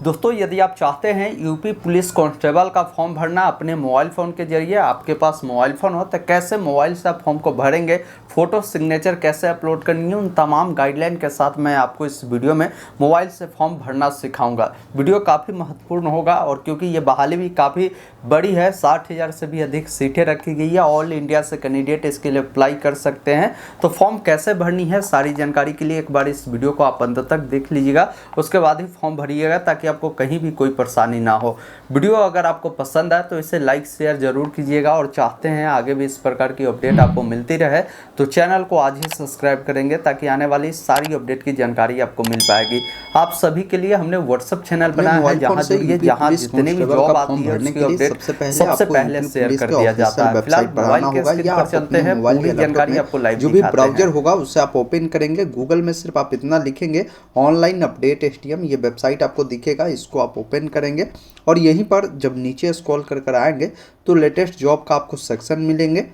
दोस्तों यदि आप चाहते हैं यूपी पुलिस कांस्टेबल का फॉर्म भरना अपने मोबाइल फ़ोन के जरिए, आपके पास मोबाइल फ़ोन हो तो कैसे मोबाइल से आप फॉर्म को भरेंगे, फ़ोटो सिग्नेचर कैसे अपलोड करनी है, उन तमाम गाइडलाइन के साथ मैं आपको इस वीडियो में मोबाइल से फॉर्म भरना सिखाऊंगा। वीडियो काफ़ी महत्वपूर्ण होगा और क्योंकि ये बहाली भी काफ़ी बड़ी है, 60,000 से भी अधिक सीटें रखी गई है। ऑल इंडिया से कैंडिडेट इसके लिए अप्लाई कर सकते हैं। तो फॉर्म कैसे भरनी है, सारी जानकारी के लिए एक बार इस वीडियो को आप अंत तक देख लीजिएगा, उसके बाद ही फॉर्म भरिएगा ताकि आपको कहीं भी कोई परेशानी ना हो। वीडियो अगर आपको पसंद आए तो इसे लाइक शेयर जरूर कीजिएगा और चाहते हैं आगे भी इस प्रकार की अपडेट आपको मिलती रहे तो चैनल को आज ही सब्सक्राइब करेंगे ताकि आने वाली सारी अपडेट की जानकारी आपको मिल पाएगी। आप सभी के लिए हमने व्हाट्सएप चैनल बनाया है जहां जुड़िए, जहां जितनी भी जॉब आती है उसकी अपडेट सबसे पहले शेयर कर दिया जाता है। फिलहाल मोबाइल के स्क्रीन पर चलते हैं, पूरी जानकारी आपको लाइव जो भी ब्राउजर होगा उससे आप ओपन करेंगे। गूगल में सिर्फ आप इतना लिखेंगे ऑनलाइन अपडेट STM, ये वेबसाइट आपको दिखेगा, इसको आप ओपन करेंगे और यहीं पर जब नीचे स्क्रॉल कर आएंगे तो लेटेस्ट जॉब का आपको सेक्शन मिलेंगे।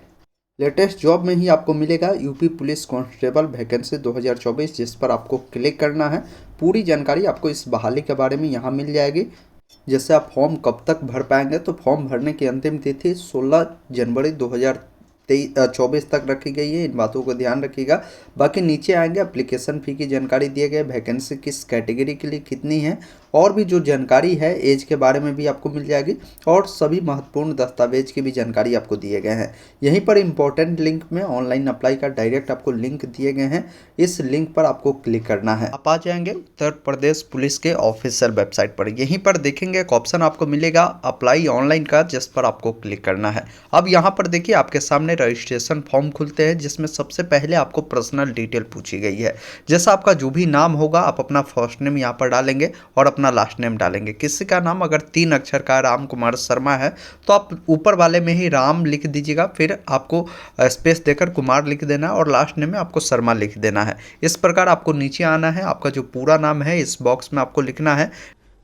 लेटेस्ट जॉब में ही आपको मिलेगा यूपी पुलिस कांस्टेबल वैकेंसी 2024, जिस पर आपको क्लिक करना है। पूरी जानकारी आपको इस बहाली के बारे में यहाँ मिल जाएगी। जैसे आप फॉर्म कब तक भर पाएंगे, तो फॉर्म भरने की अंतिम तिथि 16 जनवरी 2024 तक रखी गई है। इन बातों को ध्यान रखिएगा। बाकी नीचे आएंगे एप्लीकेशन फ़ी की जानकारी दिए गए, वैकेंसी किस कैटेगरी के लिए कितनी है और भी जो जानकारी है एज के बारे में भी आपको मिल जाएगी और सभी महत्वपूर्ण दस्तावेज की भी जानकारी आपको दिए गए हैं। यहीं पर इंपॉर्टेंट लिंक में ऑनलाइन अप्लाई का डायरेक्ट आपको लिंक दिए गए हैं, इस लिंक पर आपको क्लिक करना है। आप आ जाएंगे उत्तर प्रदेश पुलिस के ऑफिशियल वेबसाइट पर। यहीं पर देखेंगे एक ऑप्शन आपको मिलेगा अप्लाई ऑनलाइन का, जिस पर आपको क्लिक करना है। अब यहाँ पर देखिए आपके सामने रजिस्ट्रेशन फॉर्म खुलते हैं जिसमें सबसे पहले आपको पर्सनल डिटेल पूछी गई है। जैसा आपका जो भी नाम होगा आप अपना फर्स्ट नेम यहाँ पर डालेंगे और अपना लास्ट नेम डालेंगे। किसी का नाम अगर 3 अक्षर का राम कुमार शर्मा है तो आप ऊपर वाले में ही राम लिख दीजिएगा, फिर आपको स्पेस देकर कुमार लिख देना है और लास्ट नेम में आपको शर्मा लिख देना है। इस प्रकार आपको नीचे आना है, आपका जो पूरा नाम है इस बॉक्स में आपको लिखना है।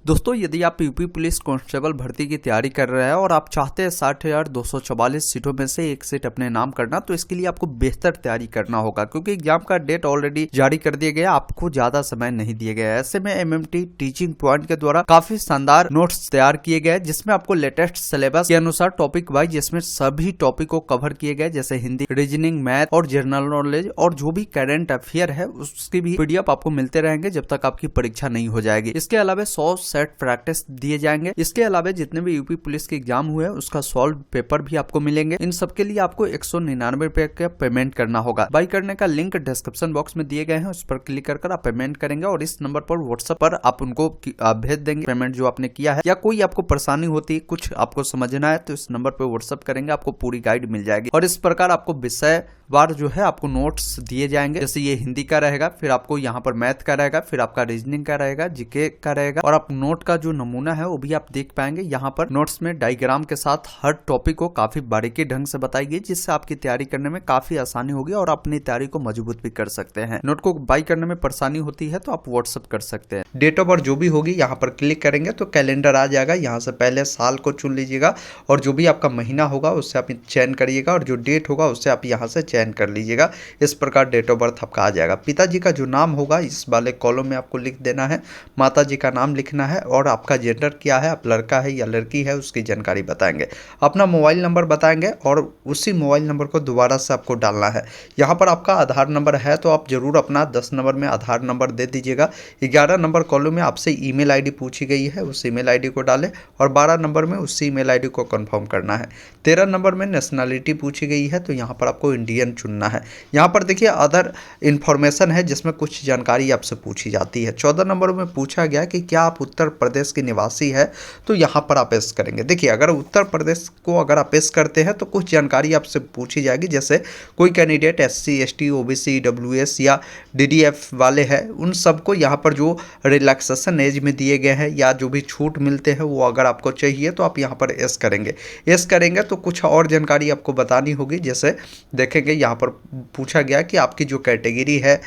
दोस्तों यदि आप यूपी पुलिस कांस्टेबल भर्ती की तैयारी कर रहे हैं और आप चाहते हैं 60,244 सीटों में से एक सीट अपने नाम करना, तो इसके लिए आपको बेहतर तैयारी करना होगा क्योंकि एग्जाम का डेट ऑलरेडी जारी कर दिया गया, आपको ज्यादा समय नहीं दिया गया है। ऐसे में MMT टीचिंग पॉइंट के द्वारा काफी शानदार नोट्स तैयार किए गए जिसमें आपको लेटेस्ट सिलेबस के अनुसार टॉपिक वाइज जिसमें सभी टॉपिक को कवर किए गए, जैसे हिंदी, रीजनिंग, मैथ और जनरल नॉलेज और जो भी करंट अफेयर है उसकी भी PDF आपको मिलते रहेंगे जब तक आपकी परीक्षा नहीं हो जाएगी। इसके अलावा 100 सेट प्रैक्टिस दिए जाएंगे। इसके अलावा जितने भी यूपी पुलिस के एग्जाम हुए उसका सॉल्व पेपर भी आपको मिलेंगे। इन सब के लिए आपको 199 रुपए का पेमेंट करना होगा। बाई करने का लिंक डिस्क्रिप्शन बॉक्स में दिए गए हैं, उस पर क्लिक कर आप पेमेंट करेंगे और इस नंबर पर व्हाट्सएप पर आप उनको भेज देंगे पेमेंट जो आपने किया है। या कोई आपको परेशानी होती है, कुछ आपको समझना है, तो इस नंबर पर व्हाट्सएप करेंगे, आपको पूरी गाइड मिल जाएगी। और इस प्रकार आपको विषय बार जो है आपको नोट्स दिए जाएंगे। जैसे ये हिंदी का रहेगा, फिर आपको यहाँ पर मैथ का रहेगा, फिर आपका रीजनिंग का रहेगा, जीके का रहेगा और आप नोट का जो नमूना है वो भी आप देख पाएंगे। यहाँ पर नोट्स में डायग्राम के साथ हर टॉपिक को काफी बारीकी ढंग से बताई गई, जिससे आपकी तैयारी करने में काफी आसानी होगी और अपनी तैयारी को मजबूत भी कर सकते हैं। नोट को बाई करने में परेशानी होती है तो आप व्हाट्सएप कर सकते हैं। डेट ऑफ बर्थ जो भी होगी यहाँ पर क्लिक करेंगे तो कैलेंडर आ जाएगा। यहाँ से पहले साल को चुन लीजिएगा और जो भी आपका महीना होगा उससे आप चयन करिएगा और जो डेट होगा उससे आप यहाँ से चयन कर लीजिएगा। इस प्रकार डेट ऑफ बर्थ आपका आ जाएगा। पिताजी का जो नाम होगा इस वाले कॉलम में आपको लिख देना है, माताजी का नाम लिखना है और आपका जेंडर क्या है, आप लड़का है या लड़की है उसकी जानकारी बताएंगे। अपना मोबाइल नंबर बताएंगे और उसी मोबाइल नंबर को दोबारा से आपको डालना है। यहाँ पर आपका आधार नंबर है तो आप जरूर अपना 10 नंबर में आधार नंबर दे दीजिएगा। 11 नंबर कॉलम में आपसे ईमेल आईडी पूछी गई है, उस ईमेल आईडी को डालें और 12 नंबर में उसी ईमेल आईडी को कंफर्म करना है। 13 नंबर में नेशनलिटी पूछी गई है तो यहाँ पर आपको इंडियन चुनना है। यहाँ पर देखिए अदर इन्फॉर्मेशन है जिसमें कुछ जानकारी आपसे पूछी जाती है। 14 नंबर में पूछा गया कि क्या आप उत्तर प्रदेश के निवासी है, तो यहाँ पर आप एस करेंगे। देखिए अगर उत्तर प्रदेश को अगर आप एस करते हैं तो कुछ जानकारी आपसे पूछी जाएगी, जैसे कोई candidate SC ST OBC EWS या DDF वाले हैं, उन सबको यहाँ पर जो रिलैक्सेशन एज में दिए गए हैं या जो भी छूट मिलते हैं वो अगर आपको चाहिए तो आप यहाँ पर एस करेंगे। एस करेंगे तो कुछ और जानकारी आपको बतानी होगी, जैसे देखेंगे यहाँ पर पूछा गया कि आपकी जो कैटेगरी है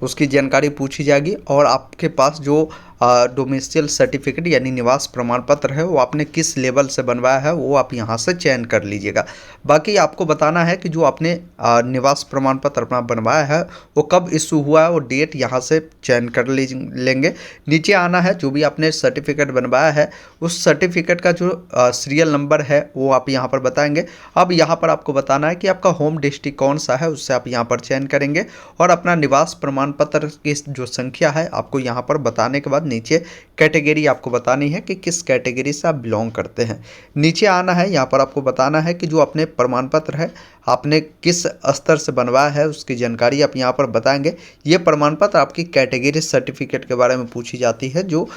उसकी जानकारी पूछी जाएगी और आपके पास जो डोमेस्टियल सर्टिफिकेट यानी निवास प्रमाण पत्र है वो आपने किस लेवल से बनवाया है वो आप यहाँ से चयन कर लीजिएगा। बाकी आपको बताना है कि जो आपने निवास प्रमाण पत्र अपना बनवाया है वो कब इशू हुआ है वो डेट यहाँ से चयन कर लेंगे। नीचे आना है, जो भी आपने सर्टिफिकेट बनवाया है उस सर्टिफिकेट का जो सीरियल नंबर है वो आप यहाँ पर बताएंगे। अब यहाँ पर आपको बताना है कि आपका होम डिस्ट्रिक्ट कौन सा है, उससे आप यहाँ पर चयन करेंगे और अपना निवास प्रमाण पत्र की जो संख्या है आपको यहाँ पर बताने के बाद नीचे कैटेगरी आपको बतानी है कि किस कैटेगरी से आप बिलोंग करते हैं। नीचे आना है, यहाँ पर आपको बताना है कि जो अपने प्रमाण पत्र है आपने किस स्तर से बनवाया है उसकी जानकारी आप यहाँ पर बताएंगे। ये प्रमाण पत्र आपकी कैटेगरी सर्टिफिकेट के बारे में पूछी जाती है, जो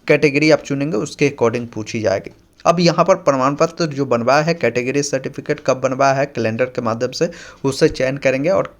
कैटेगरी आप चुनेंगे उसके अकॉर्डिंग पूछी जाएगी। अब यहाँ पर प्रमाण पत्र जो बनवाया है कैटेगरी सर्टिफिकेट कब बनवाया है कैलेंडर के माध्यम से उससे चयन करेंगे और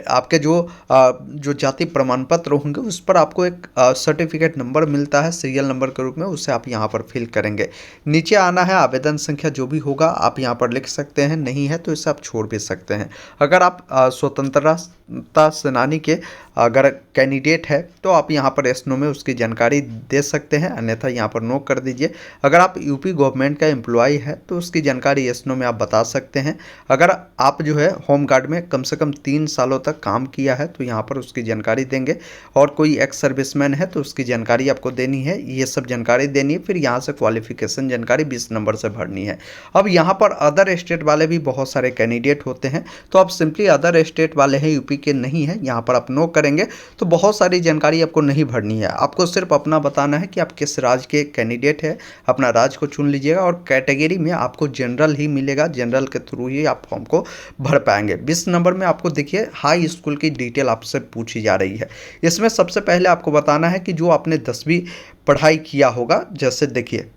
आपके जो जाति प्रमाण पत्र होंगे उस पर आपको एक सर्टिफिकेट नंबर मिलता है सीरियल नंबर के रूप में, उसे आप यहाँ पर फिल करेंगे। नीचे आना है, आवेदन संख्या जो भी होगा आप यहाँ पर लिख सकते हैं, नहीं है तो इसे आप छोड़ भी सकते हैं। अगर आप स्वतंत्रता सेनानी के अगर कैंडिडेट है तो आप यहाँ पर एस नो में उसकी जानकारी दे सकते हैं, अन्यथा यहाँ पर नो कर दीजिए। अगर आप यूपी गवर्नमेंट का एम्प्लॉय है तो उसकी जानकारी एस नो में आप बता सकते हैं। अगर आप जो है होम गार्ड में कम से कम 3 सालों तक काम किया है तो यहाँ पर उसकी जानकारी देंगे, और कोई एक्स सर्विसमैन है तो उसकी जानकारी आपको देनी है, ये सब जानकारी देनी है। फिर यहाँ से क्वालिफिकेशन जानकारी 20 नंबर से भरनी है। अब यहाँ पर अदर स्टेट वाले भी बहुत सारे कैंडिडेट होते हैं, तो आप सिंपली अदर स्टेट वाले हैं, यूपी के नहीं है, यहाँ पर आप नो करेंगे तो बहुत सारी जानकारी आपको नहीं भरनी है। आपको सिर्फ अपना बताना है कि आप किस राज्य के कैंडिडेट है, अपना राज्य को चुन लीजिएगा और कैटेगरी में आपको जनरल ही मिलेगा, जनरल के थ्रू ही आप फॉर्म को भर पाएंगे। 20 नंबर में आपको देखिए हाई स्कूल की डिटेल आपसे पूछी जा रही है। इसमें सबसे पहले आपको बताना है कि जो आपने 10वीं पढ़ाई किया होगा, जैसे देखिए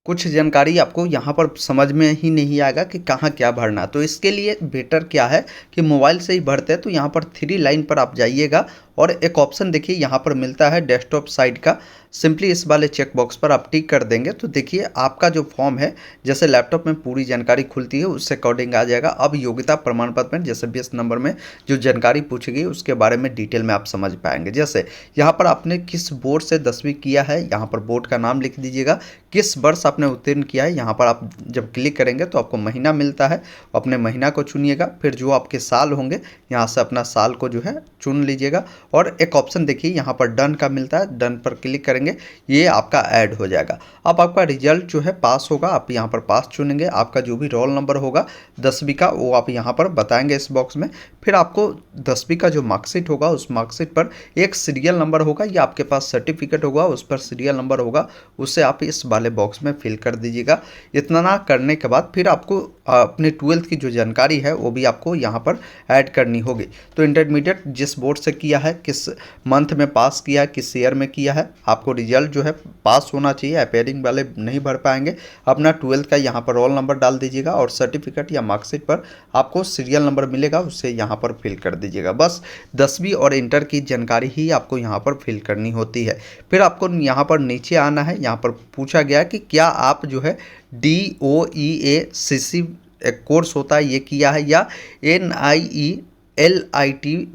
कुछ जानकारी आपको यहाँ पर समझ में ही नहीं आएगा कि कहाँ क्या भरना, तो इसके लिए बेटर क्या है कि मोबाइल से ही भरते हैं। तो यहाँ पर 3 लाइन पर आप जाइएगा और एक ऑप्शन देखिए यहाँ पर मिलता है डेस्कटॉप साइड का, सिंपली इस वाले चेक बॉक्स पर आप टिक कर देंगे तो देखिए आपका जो फॉर्म है जैसे लैपटॉप में पूरी जानकारी खुलती है उससे अकॉर्डिंग आ जाएगा। अब योग्यता प्रमाण पत्र में जैसे 20 नंबर में जो जानकारी पूछी गई उसके बारे में डिटेल में आप समझ पाएंगे। जैसे यहाँ पर आपने किस बोर्ड से 10वीं किया है, यहाँ पर बोर्ड का नाम लिख दीजिएगा, किस वर्ष आपने उत्तीर्ण किया है, यहाँ पर आप जब क्लिक करेंगे तो आपको महीना मिलता है, अपने महीना को चुनिएगा। फिर जो आपके साल होंगे यहाँ से अपना साल को जो है चुन लीजिएगा और एक ऑप्शन देखिए यहाँ पर डन का मिलता है, डन पर क्लिक करेंगे, ये आपका ऐड हो जाएगा। अब आपका रिजल्ट जो है पास होगा, आप यहाँ पर पास चुनेंगे, आपका जो भी रोल नंबर होगा 10वीं का वो आप यहाँ पर बताएंगे इस बॉक्स में। फिर आपको 10वीं का जो मार्कशीट होगा उस मार्कशीट पर एक सीरियल नंबर होगा या आपके पास सर्टिफिकेट होगा उस पर सीरियल नंबर होगा, उससे आप इस वाले बॉक्स में फिल कर दीजिएगा। इतना करने के बाद फिर आपको अपने 12th की जो जानकारी है वो भी आपको यहाँ पर ऐड करनी होगी। तो इंटरमीडिएट जिस बोर्ड से किया है, किस मंथ में पास किया है, किस ईयर में किया है, आपको रिजल्ट जो है पास होना चाहिए, अपेयरिंग वाले नहीं भर पाएंगे। अपना 12th का यहाँ पर रोल नंबर डाल दीजिएगा और सर्टिफिकेट या मार्कशीट पर आपको सीरियल नंबर मिलेगा, उससे यहाँ पर फिल कर दीजिएगा। बस 10वीं और इंटर की जानकारी ही आपको यहाँ पर फिल करनी होती है। फिर आपको यहाँ पर नीचे आना है, यहाँ पर पूछा गया कि क्या आप जो है DOEACC एक कोर्स होता है ये किया है, या NIELIT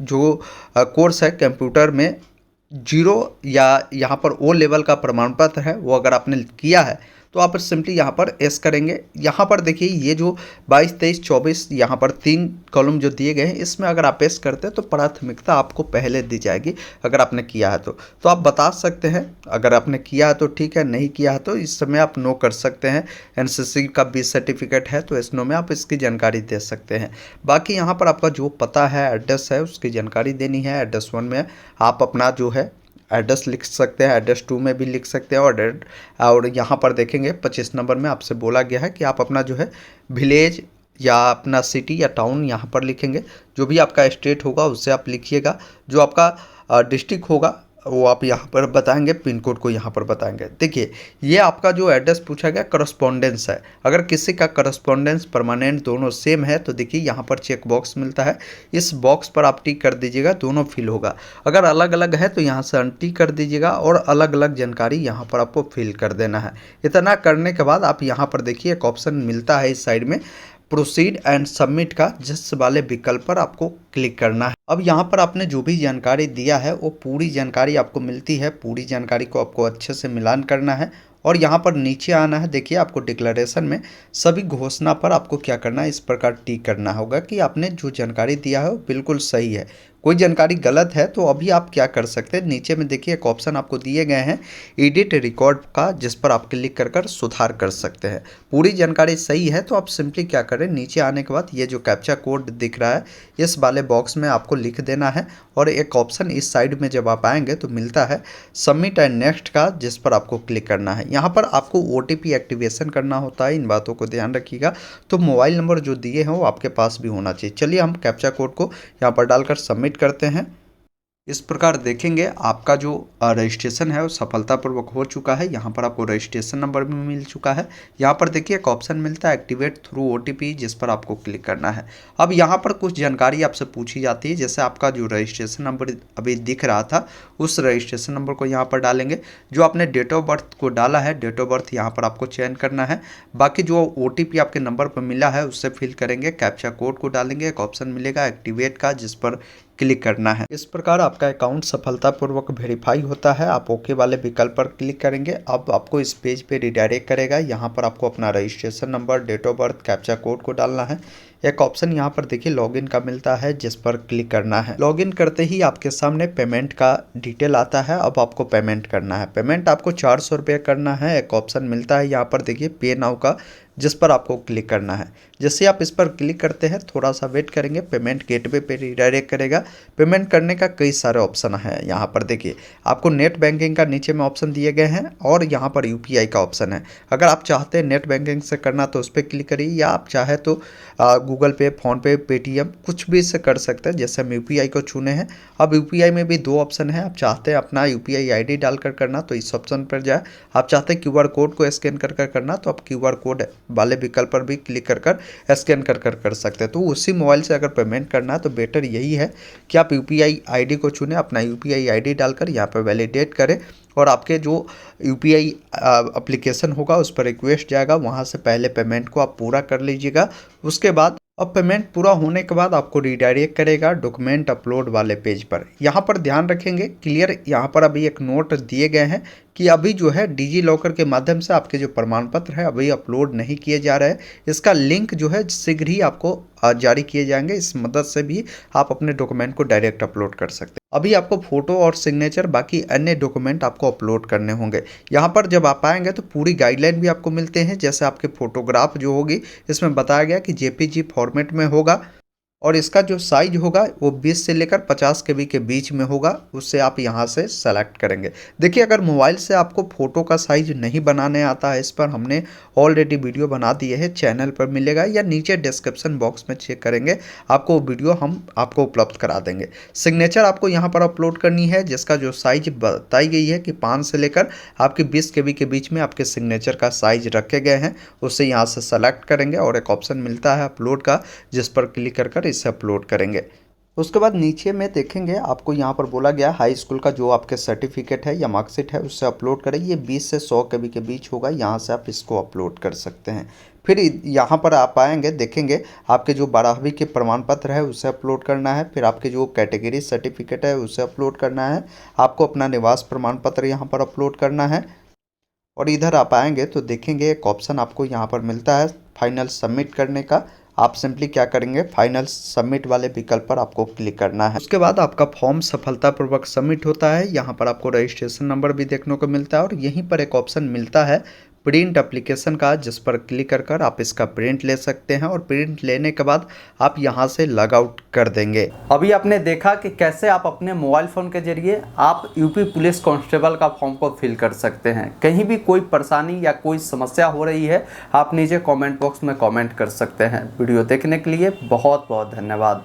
जो कोर्स है कंप्यूटर में 0 या यहाँ पर O लेवल का प्रमाण पत्र है वो अगर आपने किया है तो आप सिंपली यहाँ पर एस करेंगे। यहाँ पर देखिए ये जो 22, 23, 24 यहाँ पर 3 कॉलम जो दिए गए हैं इसमें अगर आप एस करते हैं तो प्राथमिकता आपको पहले दी जाएगी अगर आपने किया है तो आप बता सकते हैं। अगर आपने किया है तो ठीक है, नहीं किया है तो इस समय आप नो कर सकते हैं। NCC का भी सर्टिफिकेट है तो इस नो में आप इसकी जानकारी दे सकते हैं। बाकी यहाँ पर आपका जो पता है, एड्रेस है, उसकी जानकारी देनी है। एड्रेस 1 में आप अपना जो है एड्रेस लिख सकते हैं, एड्रेस 2 में भी लिख सकते हैं और यहाँ पर देखेंगे 25 नंबर में आपसे बोला गया है कि आप अपना जो है विलेज या अपना सिटी या टाउन यहाँ पर लिखेंगे। जो भी आपका स्टेट होगा उससे आप लिखिएगा, जो आपका डिस्ट्रिक्ट होगा वो आप यहाँ पर बताएंगे, पिन कोड को यहाँ पर बताएंगे। देखिए ये आपका जो एड्रेस पूछा गया करस्पॉन्डेंस है, अगर किसी का करस्पॉन्डेंस परमानेंट दोनों सेम है तो देखिए यहाँ पर चेक बॉक्स मिलता है, इस बॉक्स पर आप टिक कर दीजिएगा, दोनों फिल होगा। अगर अलग अलग है तो यहाँ से अनटिक कर दीजिएगा और अलग अलग जानकारी यहाँ पर आपको फिल कर देना है। इतना करने के बाद आप यहाँ पर देखिए एक ऑप्शन मिलता है इस साइड में प्रोसीड एंड सबमिट का, जिस वाले विकल्प पर आपको क्लिक करना है। अब यहाँ पर आपने जो भी जानकारी दिया है वो पूरी जानकारी आपको मिलती है। पूरी जानकारी को आपको अच्छे से मिलान करना है और यहाँ पर नीचे आना है। देखिए आपको डिक्लेरेशन में सभी घोषणा पर आपको क्या करना है, इस प्रकार टिक करना होगा कि आपने जो जानकारी दिया है वो बिल्कुल सही है। कोई जानकारी गलत है तो अभी आप क्या कर सकते हैं, नीचे में देखिए एक ऑप्शन आपको दिए गए हैं एडिट रिकॉर्ड का, जिस पर आप क्लिक कर कर सुधार कर सकते हैं। पूरी जानकारी सही है तो आप सिंपली क्या करें, नीचे आने के बाद ये जो कैप्चा कोड दिख रहा है इस वाले बॉक्स में आपको लिख देना है और एक ऑप्शन इस साइड में जब आप आएंगे तो मिलता है सबमिट एंड नेक्स्ट का, जिस पर आपको क्लिक करना है। यहाँ पर आपको OTP एक्टिवेशन करना होता है, इन बातों को ध्यान रखिएगा। तो मोबाइल नंबर जो दिए हैं वो आपके पास भी होना चाहिए। चलिए हम कैप्चा कोड को यहाँ पर डालकर सबमिट करते हैं। इस प्रकार देखेंगे आपका जो रजिस्ट्रेशन है वो सफलतापूर्वक हो चुका है। यहाँ पर आपको रजिस्ट्रेशन नंबर भी मिल चुका है। यहाँ पर देखिए एक ऑप्शन मिलता है एक्टिवेट थ्रू OTP, जिस पर आपको क्लिक करना है। अब यहाँ पर कुछ जानकारी आपसे पूछी जाती है, जैसे आपका जो रजिस्ट्रेशन नंबर अभी दिख रहा था उस रजिस्ट्रेशन नंबर को यहाँ पर डालेंगे। जो आपने डेट ऑफ बर्थ को डाला है, डेट ऑफ बर्थ यहाँ पर आपको चयन करना है। बाकी जो OTP आपके नंबर पर मिला है उससे फिल करेंगे। कैप्चा कोड को डालेंगे, एक ऑप्शन मिलेगा एक्टिवेट का, जिस पर क्लिक करना है। इस प्रकार आपका अकाउंट सफलतापूर्वक वेरीफाई होता है। आप ओके वाले विकल्प पर क्लिक करेंगे। अब आपको इस पेज पे रिडायरेक्ट करेगा। यहाँ पर आपको अपना registration number, date of birth, captcha code को डालना है। एक ऑप्शन यहाँ पर देखिए लॉगिन का मिलता है, जिस पर क्लिक करना है। लॉगिन करते ही आपके सामने पेमेंट का डिटेल आता है। अब आपको पेमेंट करना है। पेमेंट आपको 400 रुपये करना है। एक ऑप्शन मिलता है यहाँ पर देखिए पे नाउ का, जिस पर आपको क्लिक करना है। जैसे आप इस पर क्लिक करते हैं थोड़ा सा वेट करेंगे, पेमेंट गेटवे पे रिडायरेक्ट करेगा। पेमेंट करने का कई सारे ऑप्शन है। यहाँ पर देखिए आपको नेट बैंकिंग का नीचे में ऑप्शन दिए गए हैं और यहाँ पर UPI का ऑप्शन है। अगर आप चाहते हैं नेट बैंकिंग से करना तो उस पर क्लिक करिए, या आप चाहे तो गूगल पे, फ़ोनपे, पेटीएम कुछ भी इससे कर सकते हैं। जैसे हम UPI को चुने हैं। अब UPI में भी 2 ऑप्शन है। आप चाहते हैं अपना UPI ID डालकर करना तो इस ऑप्शन पर जाए। आप चाहते हैं QR कोड को स्कैन कर करना तो आप QR कोड वाले विकल्प पर भी क्लिक कर स्कैन कर सकते हैं। तो उसी मोबाइल से अगर पेमेंट करना है तो बेटर यही है कि आप UPI ID को चुनें, अपना UPI ID डालकर यहाँ पर वैलिडेट करें और आपके जो UPI एप्लीकेशन होगा उस पर रिक्वेस्ट जाएगा। वहाँ से पहले पेमेंट को आप पूरा कर लीजिएगा। उसके बाद अब पेमेंट पूरा होने के बाद आपको रिडायरेक्ट करेगा डॉक्यूमेंट अपलोड वाले पेज पर। यहाँ पर ध्यान रखेंगे क्लियर, यहाँ पर अभी एक नोट दिए गए हैं कि अभी जो है डिजी लॉकर के माध्यम से आपके जो प्रमाण पत्र है अभी अपलोड नहीं किए जा रहे हैं। इसका लिंक जो है शीघ्र ही आपको जारी किए जाएंगे। इस मदद से भी आप अपने डॉक्यूमेंट को डायरेक्ट अपलोड कर सकते हैं। अभी आपको फोटो और सिग्नेचर, बाकी अन्य डॉक्यूमेंट आपको अपलोड करने होंगे। यहाँ पर जब आप आएंगे तो पूरी गाइडलाइन भी आपको मिलते हैं। जैसे आपके फोटोग्राफ जो होगी इसमें बताया गया कि JPG फॉर्मेट में होगा और इसका जो साइज होगा वो 20 से लेकर 50 KB के बीच में होगा। उससे आप यहाँ से सेलेक्ट करेंगे। देखिए अगर मोबाइल से आपको फ़ोटो का साइज नहीं बनाने आता है, इस पर हमने ऑलरेडी वीडियो बना दिए है, चैनल पर मिलेगा या नीचे डिस्क्रिप्शन बॉक्स में चेक करेंगे, आपको वीडियो हम आपको उपलब्ध करा देंगे। सिग्नेचर आपको यहाँ पर अपलोड करनी है, जिसका जो साइज बताई गई है कि 5 से लेकर आपके 20 KB के बीच में आपके सिग्नेचर का साइज रखे गए हैं। उससे यहाँ से सेलेक्ट करेंगे और एक ऑप्शन मिलता है अपलोड का, जिस पर क्लिक कर इसे अपलोड करेंगे। उसके बाद नीचे में देखेंगे आपको यहाँ पर बोला गया हाई स्कूल का जो आपके सर्टिफिकेट है या मार्कशीट है उससे अपलोड करें। ये 20 से 100 KB के बीच होगा। यहाँ से आप इसको अपलोड कर सकते हैं। फिर यहाँ पर आप आएंगे, देखेंगे आपके जो 12वीं के प्रमाण पत्र है उसे अपलोड करना है। फिर आपके जो कैटेगरी सर्टिफिकेट है उसे अपलोड करना है। आपको अपना निवास प्रमाण पत्र यहाँ पर अपलोड करना है। और इधर आप आएंगे तो देखेंगे एक ऑप्शन आपको यहाँ पर मिलता है फाइनल सबमिट करने का। आप सिंपली क्या करेंगे, फाइनल सबमिट वाले विकल्प पर आपको क्लिक करना है। उसके बाद आपका फॉर्म सफलतापूर्वक सबमिट होता है। यहाँ पर आपको रजिस्ट्रेशन नंबर भी देखने को मिलता है और यहीं पर एक ऑप्शन मिलता है प्रिंट एप्लीकेशन का, जिस पर क्लिक कर आप इसका प्रिंट ले सकते हैं और प्रिंट लेने के बाद आप यहाँ से लॉग आउट कर देंगे। अभी आपने देखा कि कैसे आप अपने मोबाइल फ़ोन के जरिए आप यूपी पुलिस कांस्टेबल का फॉर्म को फिल कर सकते हैं। कहीं भी कोई परेशानी या कोई समस्या हो रही है आप नीचे कमेंट बॉक्स में कमेंट कर सकते हैं। वीडियो देखने के लिए बहुत बहुत धन्यवाद।